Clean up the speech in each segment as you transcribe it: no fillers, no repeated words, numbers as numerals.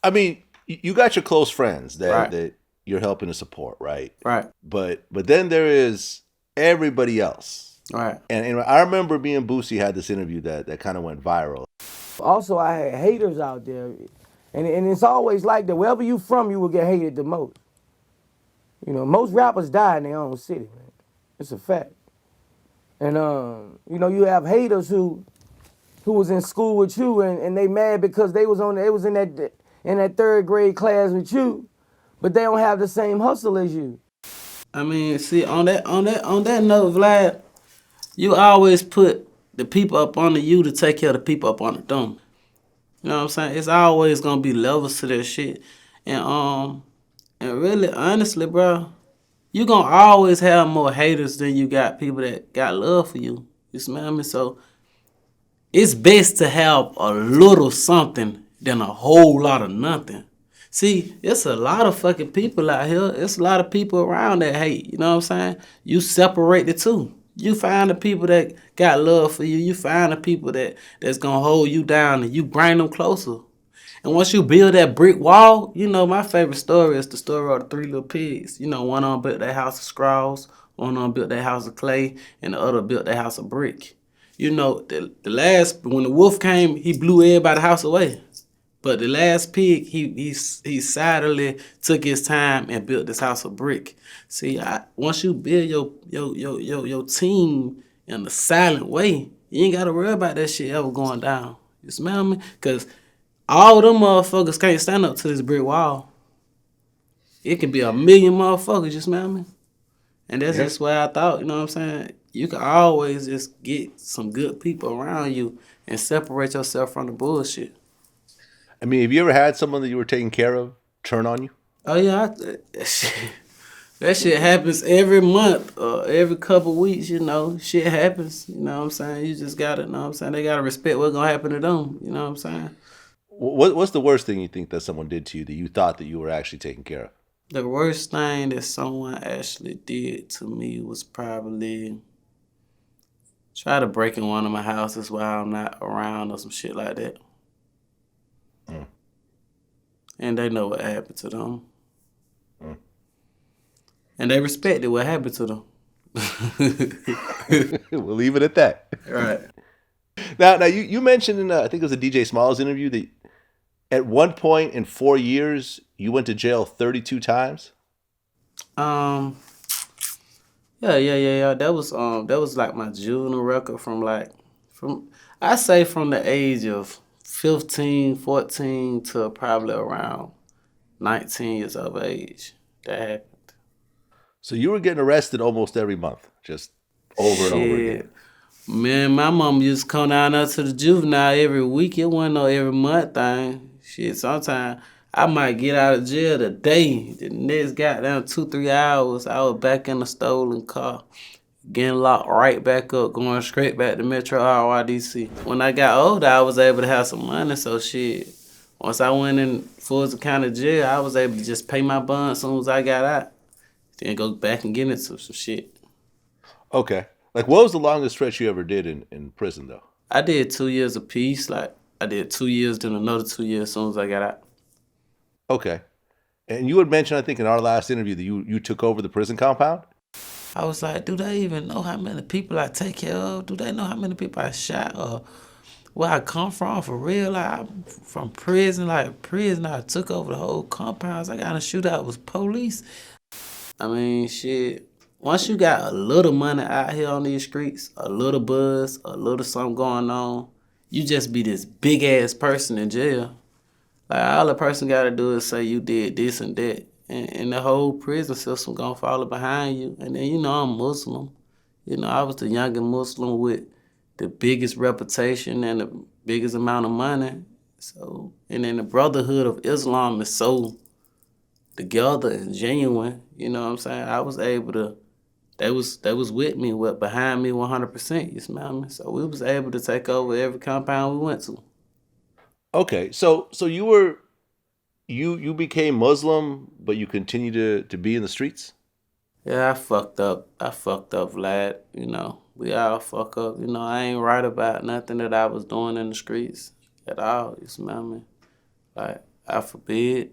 I mean, you got your close friends Right. that you're helping to support, right? Right. But then there is everybody else. Right. And I remember me and Boosie had this interview that kind of went viral. Also, I had haters out there, and it's always like that. Wherever you from, you will get hated the most. You know, most rappers die in their own city, man. It's a fact. And you know, you have haters who was in school with you, and they mad because they was in that third grade class with you, but they don't have the same hustle as you. I mean, see, on that note, Vlad, you always put the people up under you to take care of the people up under them. You know what I'm saying? It's always gonna be levels to that shit. And really, honestly, bro, you gonna always have more haters than you got people that got love for you. You smell me? So it's best to have a little something than a whole lot of nothing. See, it's a lot of fucking people out here. It's a lot of people around that hate. You know what I'm saying? You separate the two. You find the people that got love for you. You find the people that's gonna hold you down, and you bring them closer. And once you build that brick wall, you know, my favorite story is the story of the three little pigs. You know, one of them built that house of straws, one of them built that house of clay, and the other built that house of brick. You know, the last, when the wolf came, he blew everybody's house away. But the last pig, he silently took his time and built this house of brick. See, once you build your team in a silent way, you ain't gotta worry about that shit ever going down. You smell me? Cause all them motherfuckers can't stand up to this brick wall. It can be a million motherfuckers, you smell me? And that's Yeah. just what I thought, you know what I'm saying? You can always just get some good people around you and separate yourself from the bullshit. I mean, have you ever had someone that you were taking care of turn on you? Oh yeah, that shit happens every month or every couple weeks, you know. Shit happens, you know what I'm saying? You just gotta, you know what I'm saying? They gotta respect what's gonna happen to them, you know what I'm saying? What's the worst thing you think that someone did to you that you thought that you were actually taking care of? The worst thing that someone actually did to me was probably try to break in one of my houses while I'm not around or some shit like that. Mm. And they know what happened to them. Mm. And they respected what happened to them. We'll leave it at that. Right. Now you mentioned in I think it was a DJ Smalls interview that at one point in 4 years you went to jail 32 times. Um, yeah. That was like my juvenile record from I say from the age of 15, 14 to probably around 19 years of age. That happened. So you were getting arrested almost every month, just over and over again. Shit. Man, my mom used to come down there to the juvenile every week. It wasn't no every month thing. Shit, sometimes I might get out of jail today. The next goddamn 2, 3 hours, I was back in the stolen car, getting locked right back up, going straight back to Metro RYDC. When I got older, I was able to have some money, so shit. Once I went in Fulton County Jail, I was able to just pay my bond as soon as I got out. Then go back and get into some shit. Okay. Like what was the longest stretch you ever did in prison though? I did 2 years apiece. Like I did 2 years, then another 2 years as soon as I got out. Okay. And you had mentioned, I think, in our last interview that you took over the prison compound. I was like, do they even know how many people I take care of? Do they know how many people I shot or where I come from for real? Like I'm from prison, I took over the whole compounds. I got in a shootout with police. I mean, shit. Once you got a little money out here on these streets, a little buzz, a little something going on, you just be this big ass person in jail. Like all a person gotta do is say you did this and that. And the whole prison system gonna follow behind you. And then you know I'm Muslim. You know, I was the youngest Muslim with the biggest reputation and the biggest amount of money. So and then the Brotherhood of Islam is so together and genuine. You know what I'm saying? I was able to they was with me, behind me 100%, you smell me? So we was able to take over every compound we went to. Okay. So you became Muslim, but you continue to be in the streets. Yeah, I fucked up. I fucked up, Vlad. You know, we all fuck up. You know, I ain't right about nothing that I was doing in the streets at all. You smell me? Like, I forbid,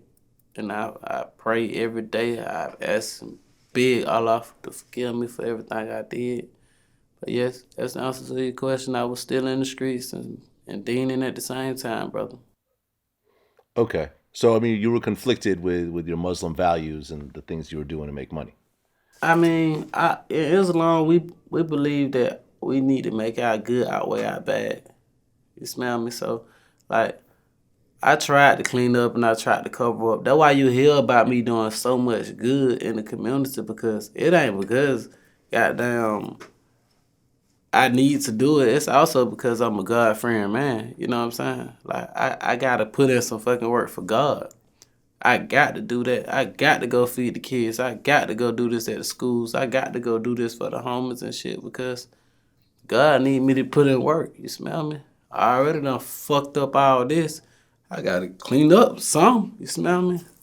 and I pray every day. I ask big Allah to forgive me for everything I did. But yes, that's the answer to your question. I was still in the streets and deaning at the same time, brother. Okay. So I mean, you were conflicted with your Muslim values and the things you were doing to make money. I mean, in Islam, we believe that we need to make our good outweigh our bad. You smell me? So, like, I tried to clean up and I tried to cover up. That's why you hear about me doing so much good in the community, because it ain't because, goddamn, I need to do it. It's also because I'm a God-fearing man. You know what I'm saying? Like, I got to put in some fucking work for God. I got to do that. I got to go feed the kids. I got to go do this at the schools. I got to go do this for the homeless and shit, because God need me to put in work. You smell me? I already done fucked up all this. I got to clean up some. You smell me?